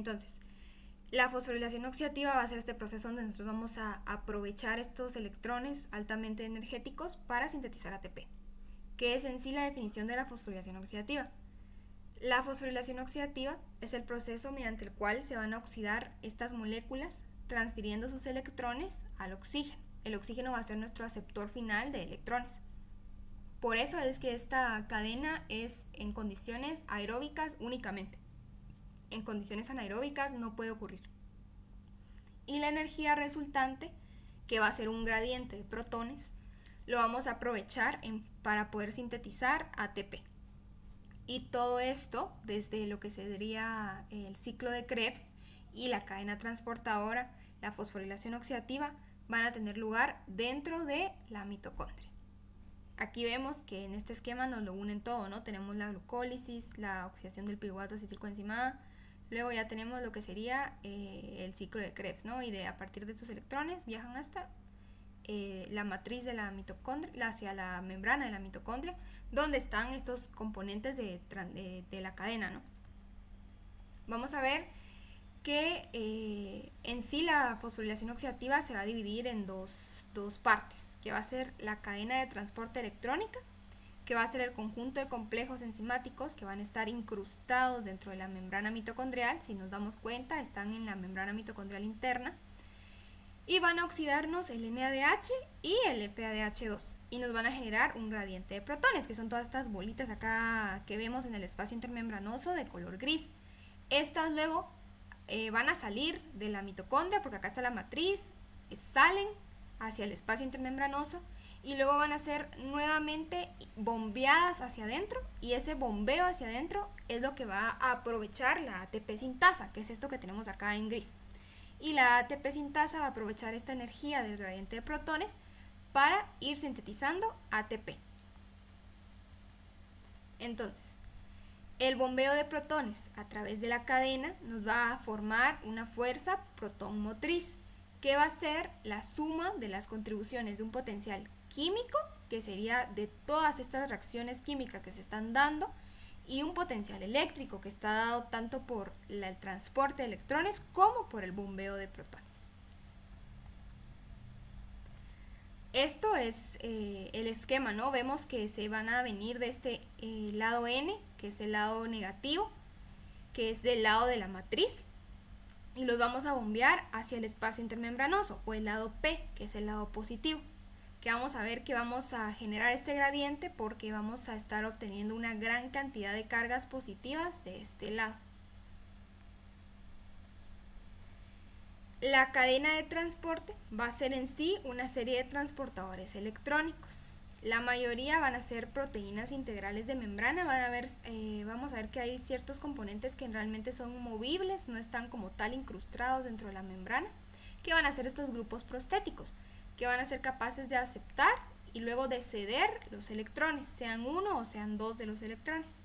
Entonces, la fosforilación oxidativa va a ser este proceso donde nosotros vamos a aprovechar estos electrones altamente energéticos para sintetizar ATP, que es en sí la definición de la fosforilación oxidativa. La fosforilación oxidativa es el proceso mediante el cual se van a oxidar estas moléculas transfiriendo sus electrones al oxígeno. El oxígeno va a ser nuestro aceptor final de electrones. Por eso es que esta cadena es en condiciones aeróbicas únicamente. En condiciones anaeróbicas no puede ocurrir. Y la energía resultante, que va a ser un gradiente de protones, lo vamos a aprovechar para poder sintetizar ATP. Y todo esto, desde lo que sería el ciclo de Krebs y la cadena transportadora, la fosforilación oxidativa, van a tener lugar dentro de la mitocondria. Aquí vemos que en este esquema nos lo unen todo, ¿no? Tenemos la glucólisis, la oxidación del piruvato acetilcoenzima, luego ya tenemos lo que sería el ciclo de Krebs, ¿no? Y a partir de estos electrones viajan hasta la matriz de la mitocondria, hacia la membrana de la mitocondria, donde están estos componentes de la cadena, ¿no? Vamos a ver que en sí la fosforilación oxidativa se va a dividir en dos partes, que va a ser la cadena de transporte electrónica, que va a ser el conjunto de complejos enzimáticos que van a estar incrustados dentro de la membrana mitocondrial. Si nos damos cuenta, están en la membrana mitocondrial interna y van a oxidarnos el NADH y el FADH2 y nos van a generar un gradiente de protones, que son todas estas bolitas acá que vemos en el espacio intermembranoso de color gris. Estas luego van a salir de la mitocondria, porque acá está la matriz, salen hacia el espacio intermembranoso y luego van a ser nuevamente bombeadas hacia adentro, y ese bombeo hacia adentro es lo que va a aprovechar la ATP sintasa, que es esto que tenemos acá en gris. Y la ATP sintasa va a aprovechar esta energía del gradiente de protones para ir sintetizando ATP. Entonces, el bombeo de protones a través de la cadena nos va a formar una fuerza protón motriz, que va a ser la suma de las contribuciones de un potencial químico, que sería de todas estas reacciones químicas que se están dando, y un potencial eléctrico que está dado tanto por el transporte de electrones como por el bombeo de protones. Esto es el esquema, ¿no? Vemos que se van a venir de este lado N, que es el lado negativo, que es del lado de la matriz, y los vamos a bombear hacia el espacio intermembranoso, o el lado P, que es el lado positivo, que vamos a ver que vamos a generar este gradiente porque vamos a estar obteniendo una gran cantidad de cargas positivas de este lado. La cadena de transporte va a ser en sí una serie de transportadores electrónicos. La mayoría van a ser proteínas integrales de membrana. Vamos a ver que hay ciertos componentes que realmente son movibles, no están como tal incrustados dentro de la membrana, que van a ser estos grupos prostéticos, que van a ser capaces de aceptar y luego de ceder los electrones, sean uno o sean dos de los electrones.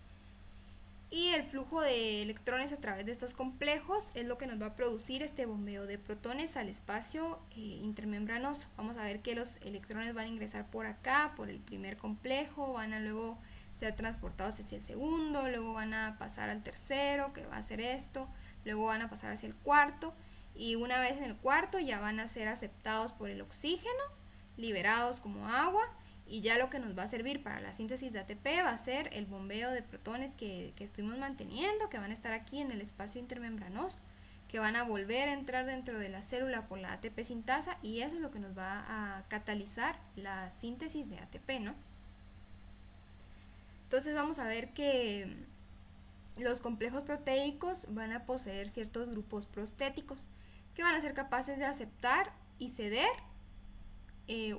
Y el flujo de electrones a través de estos complejos es lo que nos va a producir este bombeo de protones al espacio intermembranoso. Vamos a ver que los electrones van a ingresar por acá, por el primer complejo, van a luego ser transportados hacia el segundo, luego van a pasar al tercero, que va a ser esto, luego van a pasar hacia el cuarto, y una vez en el cuarto ya van a ser aceptados por el oxígeno, liberados como agua, y ya lo que nos va a servir para la síntesis de ATP va a ser el bombeo de protones que estuvimos manteniendo, que van a estar aquí en el espacio intermembranoso, que van a volver a entrar dentro de la célula por la ATP sintasa, y eso es lo que nos va a catalizar la síntesis de ATP, ¿no? Entonces vamos a ver que los complejos proteicos van a poseer ciertos grupos prostéticos que van a ser capaces de aceptar y ceder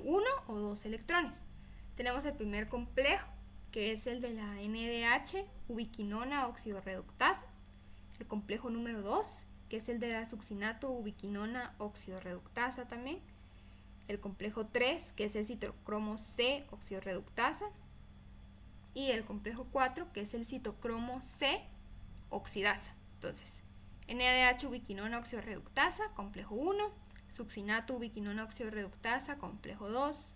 uno o dos electrones. Tenemos el primer complejo, que es el de la NADH ubiquinona oxidorreductasa. El complejo número 2, que es el de la succinato ubiquinona oxidorreductasa también. El complejo 3, que es el citocromo C oxidorreductasa. Y el complejo 4, que es el citocromo C oxidasa. Entonces, NADH ubiquinona oxidorreductasa, complejo 1. Succinato ubiquinona oxidorreductasa, complejo 2.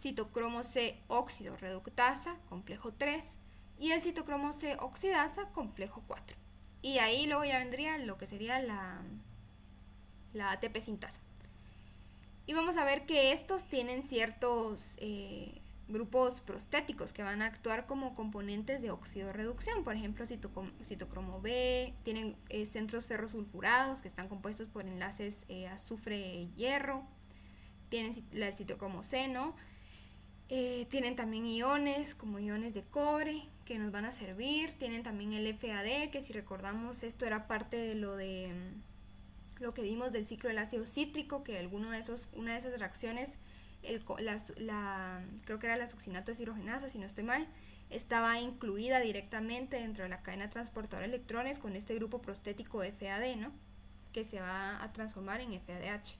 Citocromo C oxidorreductasa, complejo 3, y el citocromo C oxidasa, complejo 4. Y ahí luego ya vendría lo que sería la ATP sintasa. Y vamos a ver que estos tienen ciertos grupos prostéticos que van a actuar como componentes de oxidorreducción. Por ejemplo, citocromo B, tienen centros ferrosulfurados que están compuestos por enlaces azufre-hierro, tienen el citocromo C, ¿no? Tienen también iones como iones de cobre que nos van a servir. Tienen también el FAD, que si recordamos esto era parte de lo que vimos del ciclo del ácido cítrico, que una de esas reacciones, creo que era la succinato deshidrogenasa, si no estoy mal, estaba incluida directamente dentro de la cadena transportadora de electrones con este grupo prostético FAD, ¿no? Que se va a transformar en FADH.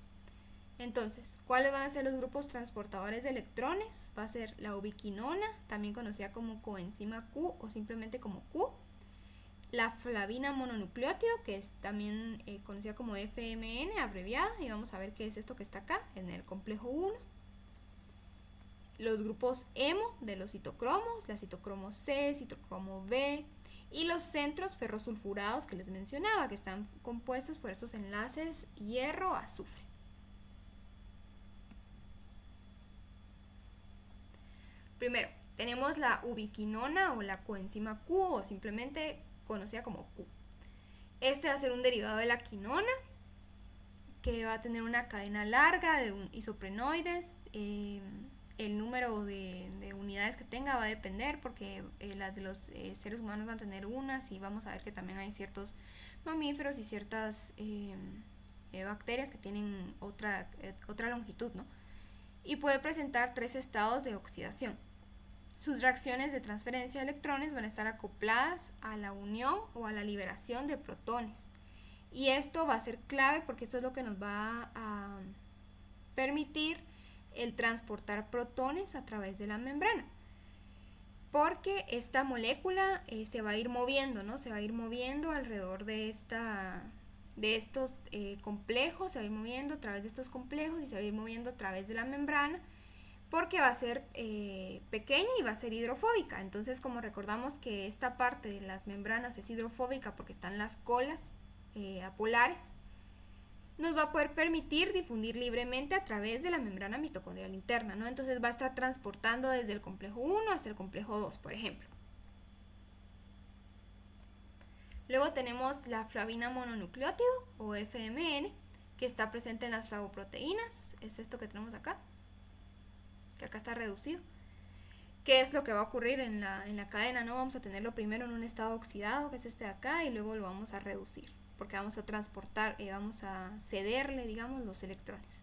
Entonces, ¿cuáles van a ser los grupos transportadores de electrones? Va a ser la ubiquinona, también conocida como coenzima Q o simplemente como Q. La flavina mononucleótido, que es también conocida como FMN, abreviada, y vamos a ver qué es esto que está acá, en el complejo 1. Los grupos hemo de los citocromos, la citocromo C, citocromo B, y los centros ferrosulfurados que les mencionaba, que están compuestos por estos enlaces hierro-azufre. Primero, tenemos la ubiquinona o la coenzima Q o simplemente conocida como Q. Este va a ser un derivado de la quinona que va a tener una cadena larga de isoprenoides. El número de unidades que tenga va a depender porque las de los seres humanos van a tener unas y vamos a ver que también hay ciertos mamíferos y ciertas bacterias que tienen otra longitud, ¿no? Y puede presentar 3 estados de oxidación. Sus reacciones de transferencia de electrones van a estar acopladas a la unión o a la liberación de protones. Y esto va a ser clave porque esto es lo que nos va a permitir el transportar protones a través de la membrana. Porque esta molécula se va a ir moviendo, ¿no? Se va a ir moviendo alrededor de estos complejos, se va a ir moviendo a través de estos complejos y se va a ir moviendo a través de la membrana, porque va a ser pequeña y va a ser hidrofóbica. Entonces, como recordamos que esta parte de las membranas es hidrofóbica porque están las colas apolares, nos va a poder permitir difundir libremente a través de la membrana mitocondrial interna, ¿no? Entonces va a estar transportando desde el complejo 1 hasta el complejo 2, por ejemplo. Luego tenemos la flavina mononucleótido o FMN, que está presente en las flavoproteínas, es esto que tenemos acá, que acá está reducido. ¿Qué es lo que va a ocurrir en la cadena? ¿No? Vamos a tenerlo primero en un estado oxidado, que es este de acá, y luego lo vamos a reducir, porque vamos a transportar, vamos a cederle, digamos, los electrones.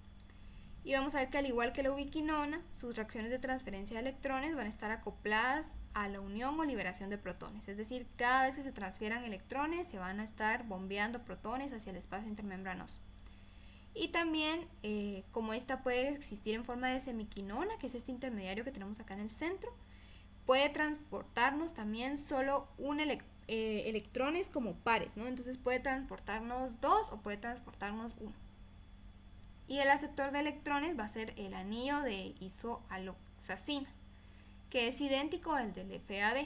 Y vamos a ver que al igual que la ubiquinona, sus reacciones de transferencia de electrones van a estar acopladas a la unión o liberación de protones. Es decir, cada vez que se transfieran electrones, se van a estar bombeando protones hacia el espacio intermembranoso. Y también, como esta puede existir en forma de semiquinona, que es este intermediario que tenemos acá en el centro, puede transportarnos también solo electrones como pares, ¿no? Entonces puede transportarnos 2 o puede transportarnos 1. Y el aceptor de electrones va a ser el anillo de isoaloxacina, que es idéntico al del FAD.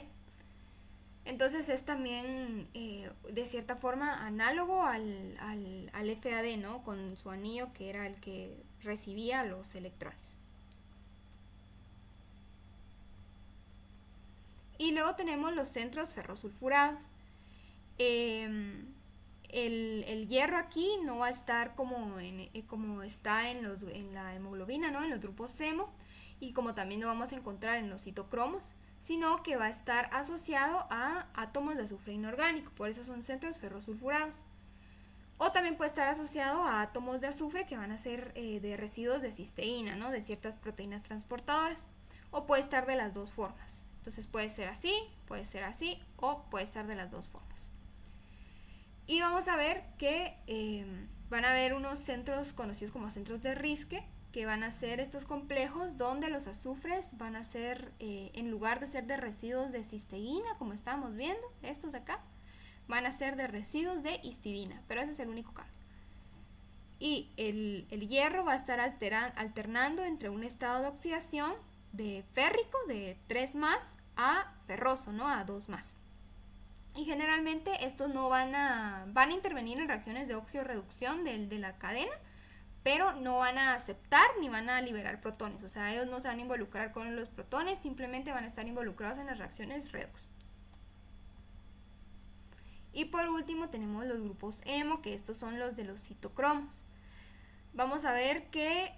Entonces es también de cierta forma análogo al FAD, ¿no? Con su anillo que era el que recibía los electrones. Y luego tenemos los centros ferrosulfurados. El hierro aquí no va a estar como está en la hemoglobina, ¿no? En los grupos hemo, y como también lo vamos a encontrar en los citocromos, sino que va a estar asociado a átomos de azufre inorgánico, por eso son centros ferrosulfurados. O también puede estar asociado a átomos de azufre que van a ser de residuos de cisteína, ¿no? De ciertas proteínas transportadoras. O puede estar de las dos formas. Entonces puede ser así o puede estar de las dos formas. Y vamos a ver que van a haber unos centros conocidos como centros de Riske, que van a ser estos complejos donde los azufres van a ser, en lugar de ser de residuos de cisteína, como estábamos viendo, estos de acá, van a ser de residuos de histidina, pero ese es el único cambio. Y el hierro va a estar alternando entre un estado de oxidación de férrico, de 3+, a ferroso, ¿no? A 2+. Y generalmente estos no van a intervenir en reacciones de óxido-reducción de la cadena, pero no van a aceptar ni van a liberar protones. O sea, ellos no se van a involucrar con los protones, simplemente van a estar involucrados en las reacciones redox. Y por último tenemos los grupos hemo, que estos son los de los citocromos. Vamos a ver que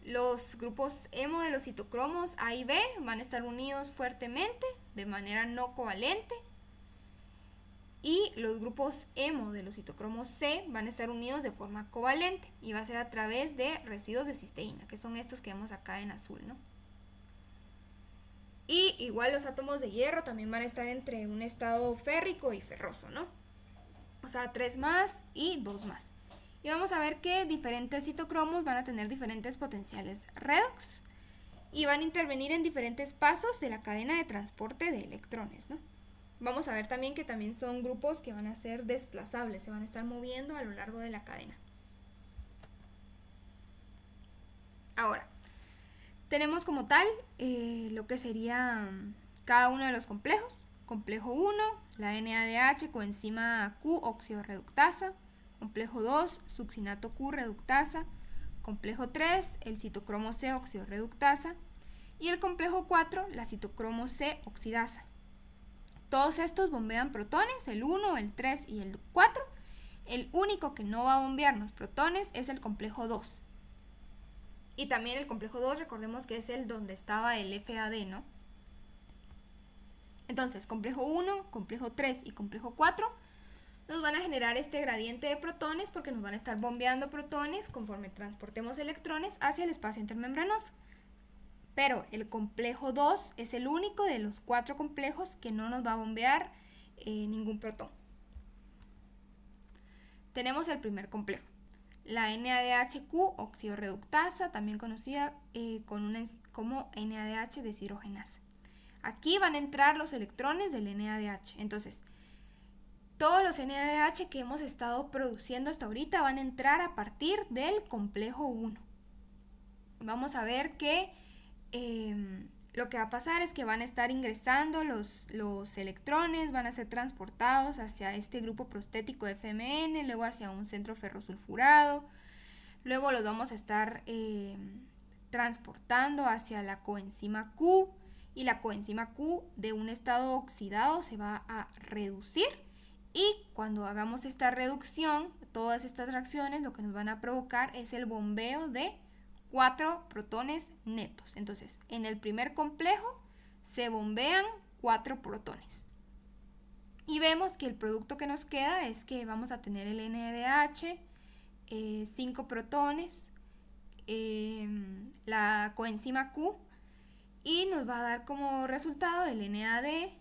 los grupos hemo de los citocromos A y B van a estar unidos fuertemente de manera no covalente, y los grupos hemo de los citocromos C van a estar unidos de forma covalente y va a ser a través de residuos de cisteína, que son estos que vemos acá en azul, ¿no? Y igual los átomos de hierro también van a estar entre un estado férrico y ferroso, ¿no? O sea, 3 más y 2 más. Y vamos a ver que diferentes citocromos van a tener diferentes potenciales redox y van a intervenir en diferentes pasos de la cadena de transporte de electrones, ¿no? Vamos a ver también que también son grupos que van a ser desplazables, se van a estar moviendo a lo largo de la cadena. Ahora, tenemos como tal lo que sería cada uno de los complejos. Complejo 1, la NADH coenzima Q óxido-reductasa. Complejo 2, succinato Q reductasa. Complejo 3, el citocromo C óxido-reductasa. Y el complejo 4, la citocromo C oxidasa. Todos estos bombean protones, el 1, el 3 y el 4. El único que no va a bombearnos protones es el complejo 2. Y también el complejo 2, recordemos que es el donde estaba el FAD, ¿no? Entonces, complejo 1, complejo 3 y complejo 4 nos van a generar este gradiente de protones porque nos van a estar bombeando protones conforme transportemos electrones hacia el espacio intermembranoso. Pero el complejo 2 es el único de los 4 complejos que no nos va a bombear ningún protón. Tenemos el primer complejo, la NADHQ óxido-reductasa, también conocida como NADH deshidrogenasa. Aquí van a entrar los electrones del NADH. Entonces, todos los NADH que hemos estado produciendo hasta ahorita van a entrar a partir del complejo 1. Vamos a ver que lo que va a pasar es que van a estar ingresando los electrones, van a ser transportados hacia este grupo prostético de FMN, luego hacia un centro ferrosulfurado, luego los vamos a estar transportando hacia la coenzima Q, y la coenzima Q de un estado oxidado se va a reducir, y cuando hagamos esta reducción, todas estas reacciones lo que nos van a provocar es el bombeo de 4 protones netos. Entonces, en el primer complejo se bombean 4 protones. Y vemos que el producto que nos queda es que vamos a tener el NADH, 5 protones, la coenzima Q, y nos va a dar como resultado el NAD,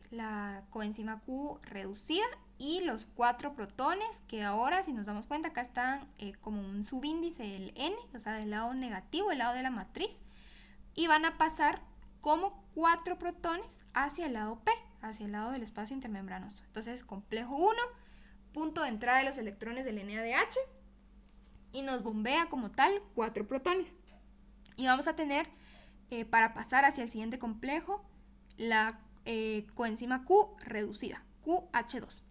la coenzima Q reducida y los 4 protones, que ahora, si nos damos cuenta, acá están como un subíndice, el N, o sea, del lado negativo, el lado de la matriz, y van a pasar como 4 protones hacia el lado P, hacia el lado del espacio intermembranoso. Entonces, complejo 1, punto de entrada de los electrones del NADH, y nos bombea como tal 4 protones. Y vamos a tener, para pasar hacia el siguiente complejo, la coenzima Q reducida, QH2.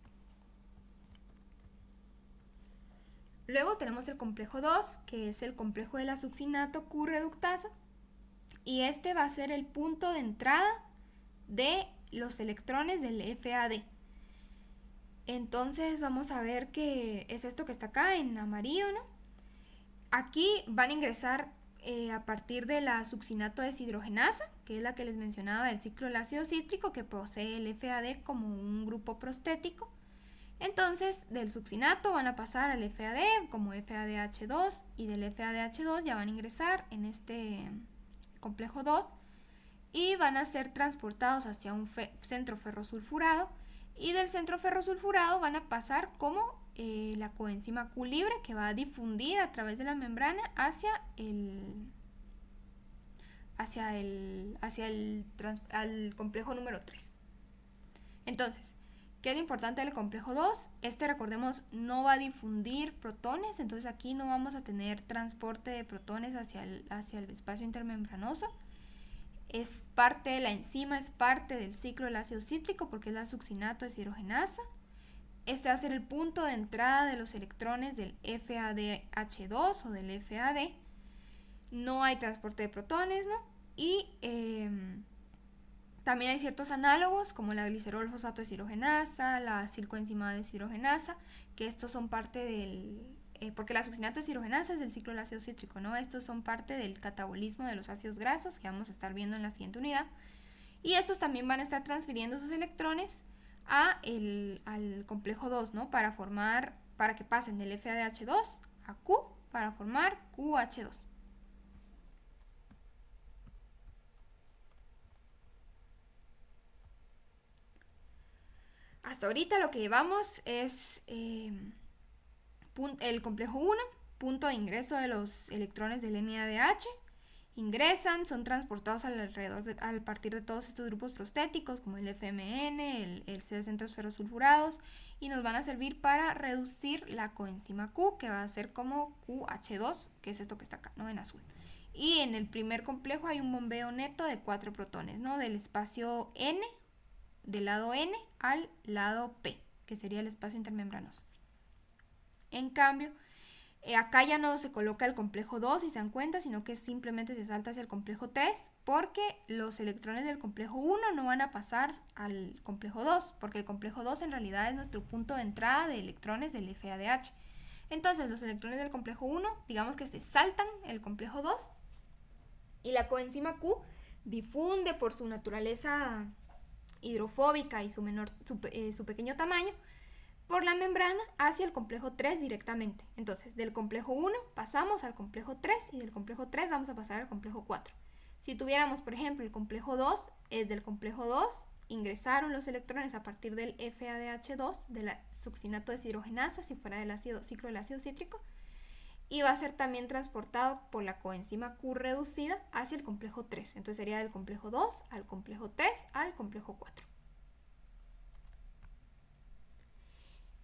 Luego tenemos el complejo 2, que es el complejo de la succinato Q reductasa, y este va a ser el punto de entrada de los electrones del FAD. Entonces vamos a ver que es esto que está acá en amarillo, ¿no? Aquí van a ingresar a partir de la succinato deshidrogenasa, que es la que les mencionaba del ciclo del ácido cítrico, que posee el FAD como un grupo prostético. Entonces, del succinato van a pasar al FAD como FADH2, y del FADH2 ya van a ingresar en este complejo 2 y van a ser transportados hacia un centro ferrosulfurado, y del centro ferrosulfurado van a pasar como la coenzima Q libre, que va a difundir a través de la membrana hacia al complejo número 3. Entonces, ¿qué es lo importante del complejo 2? Recordemos, no va a difundir protones, entonces aquí no vamos a tener transporte de protones hacia el espacio intermembranoso. es parte de la enzima, es parte del ciclo del ácido cítrico porque es la succinato deshidrogenasa. Este va a ser el punto de entrada de los electrones del FADH2 o del FAD. No hay transporte de protones, ¿no? Y también hay ciertos análogos como la glicerol fosfato deshidrogenasa, la cilcoenzima deshidrogenasa, que estos son parte del... porque la succinato deshidrogenasa es del ciclo del ácido cítrico, ¿no? Estos son parte del catabolismo de los ácidos grasos que vamos a estar viendo en la siguiente unidad. Y estos también van a estar transfiriendo sus electrones al complejo 2, ¿no? Para que pasen del FADH2 a Q para formar QH2. Hasta ahorita lo que llevamos es el complejo 1, punto de ingreso de los electrones del NADH. Ingresan, son transportados al partir de todos estos grupos prostéticos como el FMN, el C de centros ferrosulfurados, y nos van a servir para reducir la coenzima Q, que va a ser como QH2, que es esto que está acá, ¿no? En azul. Y en el primer complejo hay un bombeo neto de 4 protones, ¿no? Del espacio N, del lado N al lado P, que sería el espacio intermembranoso. En cambio, acá ya no se coloca el complejo 2, si se dan cuenta, sino que simplemente se salta hacia el complejo 3, porque los electrones del complejo 1 no van a pasar al complejo 2, porque el complejo 2 en realidad es nuestro punto de entrada de electrones del FADH. Entonces, los electrones del complejo 1, digamos que se saltan el complejo 2, y la coenzima Q difunde por su naturaleza hidrofóbica y su pequeño tamaño por la membrana hacia el complejo 3 directamente. Entonces, del complejo 1 pasamos al complejo 3 y del complejo 3 vamos a pasar al complejo 4. Si tuviéramos, por ejemplo, el complejo 2, es del complejo 2, ingresaron los electrones a partir del FADH2, de la succinato deshidrogenasa, si fuera del ciclo del ácido cítrico, y va a ser también transportado por la coenzima Q reducida hacia el complejo 3. Entonces sería del complejo 2 al complejo 3 al complejo 4.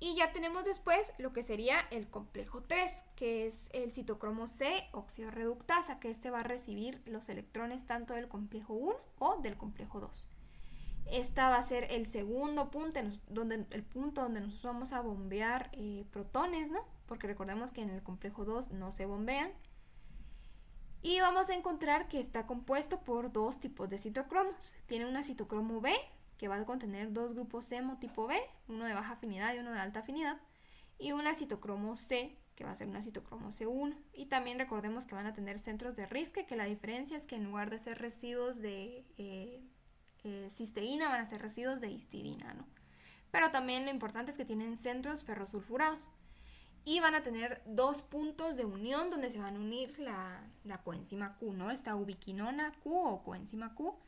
Y ya tenemos después lo que sería el complejo 3, que es el citocromo C óxido reductasa, que este va a recibir los electrones tanto del complejo 1 o del complejo 2. Esta va a ser el segundo punto, el punto donde nosotros vamos a bombear protones, ¿no? Porque recordemos que en el complejo 2 no se bombean. Y vamos a encontrar que está compuesto por dos tipos de citocromos. Tiene una citocromo B, que va a contener dos grupos hemotipo B, uno de baja afinidad y uno de alta afinidad, y una citocromo C, que va a ser una citocromo C1. Y también recordemos que van a tener centros de Riske, que la diferencia es que en lugar de ser residuos de cisteína van a ser residuos de histidina, ¿no? Pero también lo importante es que tienen centros ferrosulfurados y van a tener dos puntos de unión donde se van a unir la coenzima Q, ¿no? Esta ubiquinona Q o coenzima Q,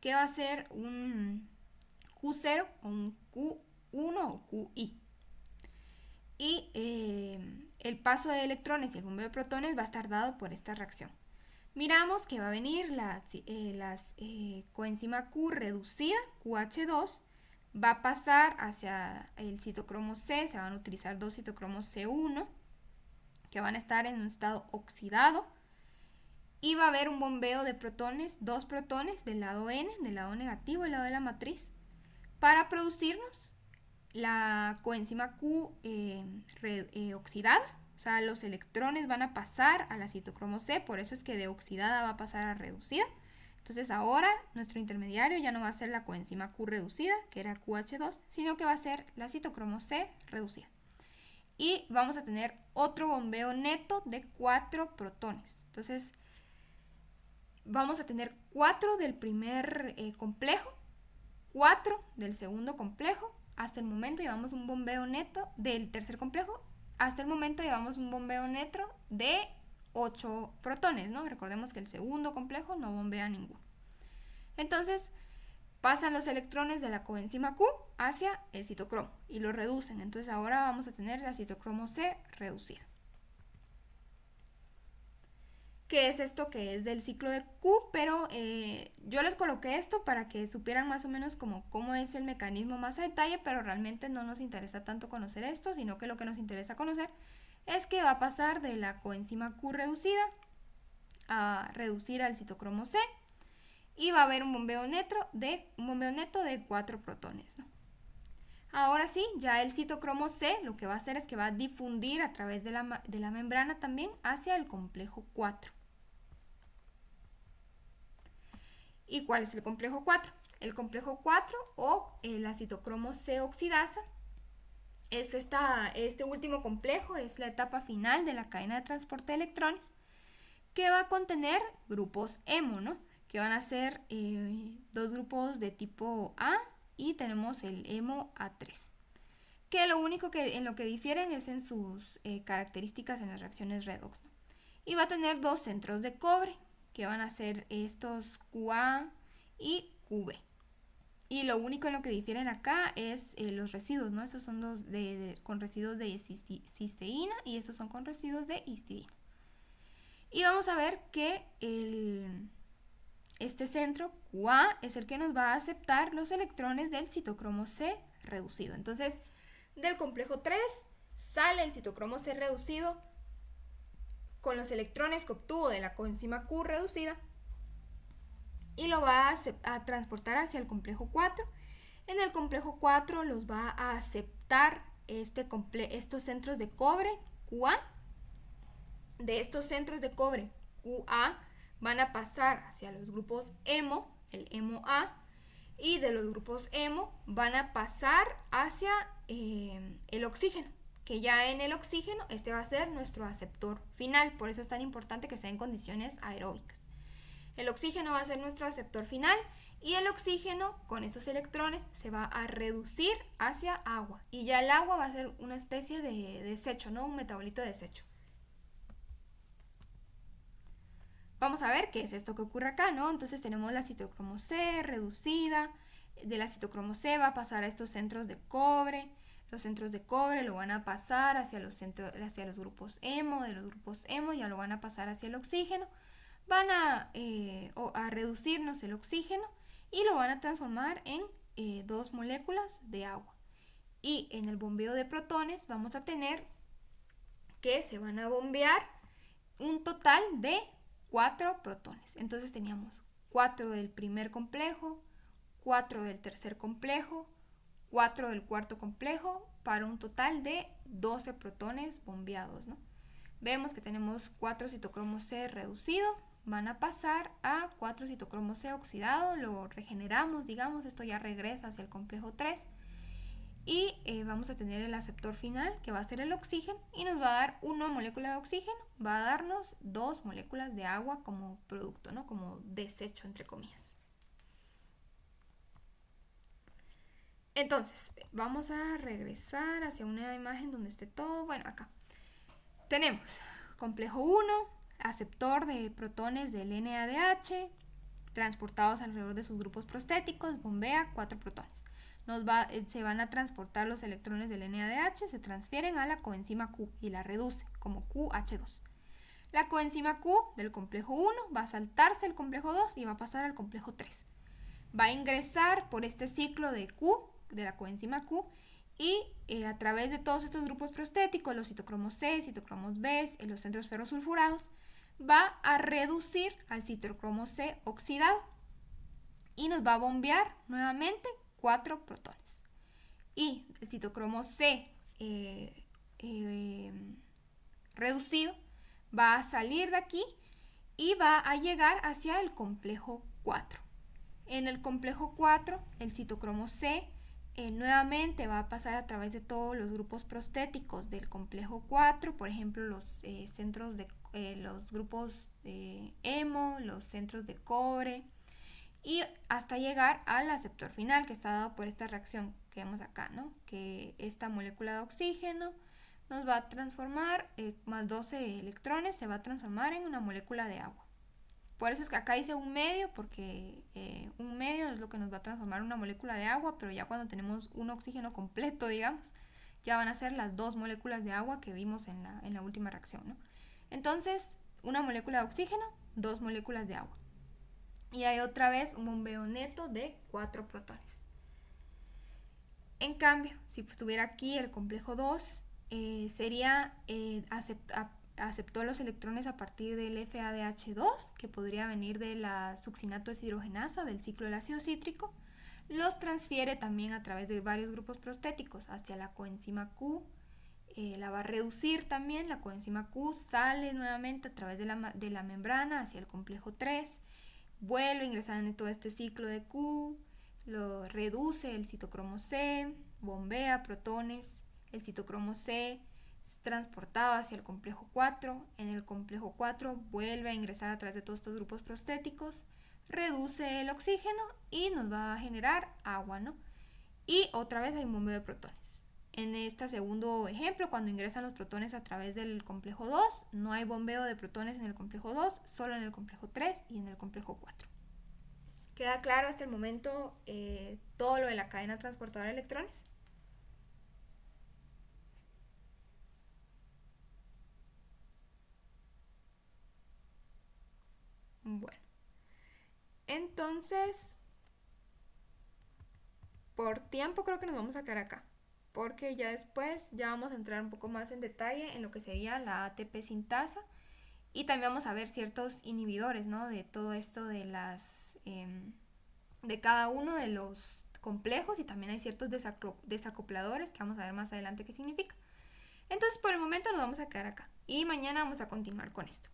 que va a ser un Q0 o un Q1 o QI. Y el paso de electrones y el bombeo de protones va a estar dado por esta reacción. Miramos que va a venir la coenzima Q reducida, QH2, va a pasar hacia el citocromo C, se van a utilizar dos citocromos C1, que van a estar en un estado oxidado, y va a haber un bombeo de protones, dos protones del lado N, del lado negativo, del lado de la matriz, para producirnos la coenzima Q oxidada. O sea, los electrones van a pasar a la citocromo C, por eso es que de oxidada va a pasar a reducida. Entonces ahora nuestro intermediario ya no va a ser la coenzima Q reducida, que era QH2, sino que va a ser la citocromo C reducida. Y vamos a tener otro bombeo neto de 4 protones. Entonces vamos a tener 4 del primer complejo, 4 del segundo complejo. Hasta el momento llevamos un bombeo neto del tercer complejo. Hasta el momento llevamos un bombeo neto de 8 protones, ¿no? Recordemos que el segundo complejo no bombea ninguno. Entonces, pasan los electrones de la coenzima Q hacia el citocromo y lo reducen. Entonces, ahora vamos a tener la citocromo C reducida. ¿Qué es esto? Que es del ciclo de Q, pero yo les coloqué esto para que supieran más o menos cómo es el mecanismo más a detalle, pero realmente no nos interesa tanto conocer esto, sino que lo que nos interesa conocer es que va a pasar de la coenzima Q reducida a reducir al citocromo C, y va a haber un bombeo neto de 4 protones, ¿no? Ahora sí, ya el citocromo C lo que va a hacer es que va a difundir a través de la membrana también hacia el complejo 4. ¿Y cuál es el complejo 4? El complejo 4 o la citocromo C oxidasa es este último complejo, es la etapa final de la cadena de transporte de electrones, que va a contener grupos hemo, ¿no? Que van a ser dos grupos de tipo A y tenemos el hemo A3. Que lo único en lo que difieren es en sus características en las reacciones redox, ¿no? Y va a tener dos centros de cobre, que van a ser estos QA y QB. Y lo único en lo que difieren acá es los residuos, ¿no? Estos son con residuos de cisteína y estos son con residuos de histidina. Y vamos a ver que este centro QA es el que nos va a aceptar los electrones del citocromo C reducido. Entonces, del complejo 3 sale el citocromo C reducido con los electrones que obtuvo de la coenzima Q reducida y lo va a transportar hacia el complejo 4. En el complejo 4 los va a aceptar estos centros de cobre QA. De estos centros de cobre QA van a pasar hacia los grupos hemo, el hemo A, y de los grupos hemo van a pasar hacia el oxígeno, que ya en el oxígeno este va a ser nuestro aceptor final, por eso es tan importante que sea en condiciones aeróbicas. El oxígeno va a ser nuestro aceptor final y el oxígeno con esos electrones se va a reducir hacia agua y ya el agua va a ser una especie de desecho, ¿no? Un metabolito de desecho. Vamos a ver qué es esto que ocurre acá, ¿no? Entonces tenemos la citocromo C reducida, de la citocromo C va a pasar a estos centros de cobre, los centros de cobre lo van a pasar hacia los grupos hemo, de los grupos hemo ya lo van a pasar hacia el oxígeno, van a reducirnos el oxígeno y lo van a transformar en dos moléculas de agua. Y en el bombeo de protones vamos a tener que se van a bombear un total de 4 protones. Entonces teníamos 4 del primer complejo, 4 del tercer complejo, 4 del cuarto complejo, para un total de 12 protones bombeados, ¿no? Vemos que tenemos 4 citocromo C reducido, van a pasar a 4 citocromo C oxidado, lo regeneramos, digamos, esto ya regresa hacia el complejo 3. Y vamos a tener el aceptor final, que va a ser el oxígeno, y nos va a dar una molécula de oxígeno, va a darnos 2 moléculas de agua como producto, ¿no? Como desecho, entre comillas. Entonces, vamos a regresar hacia una imagen donde esté todo. Bueno, acá tenemos complejo 1, aceptor de protones del NADH, transportados alrededor de sus grupos prostéticos, bombea 4 protones. Se van a transportar los electrones del NADH, se transfieren a la coenzima Q y la reduce como QH2. La coenzima Q del complejo 1 va a saltarse el complejo 2 y va a pasar al complejo 3. Va a ingresar por este ciclo de Q, de la coenzima Q, y a través de todos estos grupos prostéticos, los citocromos C, citocromos B, los centros ferrosulfurados, va a reducir al citocromo C oxidado y nos va a bombear nuevamente 4 protones. Y el citocromo C reducido va a salir de aquí y va a llegar hacia el complejo 4. En el complejo 4, el citocromo C nuevamente va a pasar a través de todos los grupos prostéticos del complejo 4, por ejemplo, los centros de los grupos hemo, los centros de cobre, y hasta llegar al aceptor final, que está dado por esta reacción que vemos acá, ¿no? Que esta molécula de oxígeno nos va a transformar, más 12 electrones, se va a transformar en una molécula de agua. Por eso es que acá dice un medio, porque un medio es lo que nos va a transformar una molécula de agua, pero ya cuando tenemos un oxígeno completo, digamos, ya van a ser las 2 moléculas de agua que vimos en la última reacción, ¿no? Entonces, una molécula de oxígeno, 2 moléculas de agua. Y hay otra vez un bombeo neto de 4 protones. En cambio, si estuviera aquí el complejo 2, sería aceptó los electrones a partir del FADH2, que podría venir de la succinato deshidrogenasa del ciclo del ácido cítrico. Los transfiere también a través de varios grupos prostéticos hacia la coenzima Q. La va a reducir también, la coenzima Q sale nuevamente a través de la membrana hacia el complejo 3, vuelve a ingresar en todo este ciclo de Q, lo reduce el citocromo C, bombea protones, el citocromo C es transportado hacia el complejo 4, en el complejo 4 vuelve a ingresar a través de todos estos grupos prostéticos, reduce el oxígeno y nos va a generar agua, ¿no? Y otra vez hay un bombeo de protones. En este segundo ejemplo, cuando ingresan los protones a través del complejo 2, no hay bombeo de protones en el complejo 2, solo en el complejo 3 y en el complejo 4. ¿Queda claro hasta el momento todo lo de la cadena transportadora de electrones? Bueno, entonces, por tiempo creo que nos vamos a quedar acá, porque ya después ya vamos a entrar un poco más en detalle en lo que sería la ATP sintasa y también vamos a ver ciertos inhibidores, ¿no? De todo esto de de cada uno de los complejos y también hay ciertos desacopladores que vamos a ver más adelante qué significa. Entonces por el momento nos vamos a quedar acá y mañana vamos a continuar con esto.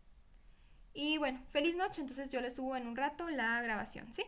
Y bueno, feliz noche, entonces yo les subo en un rato la grabación, ¿sí?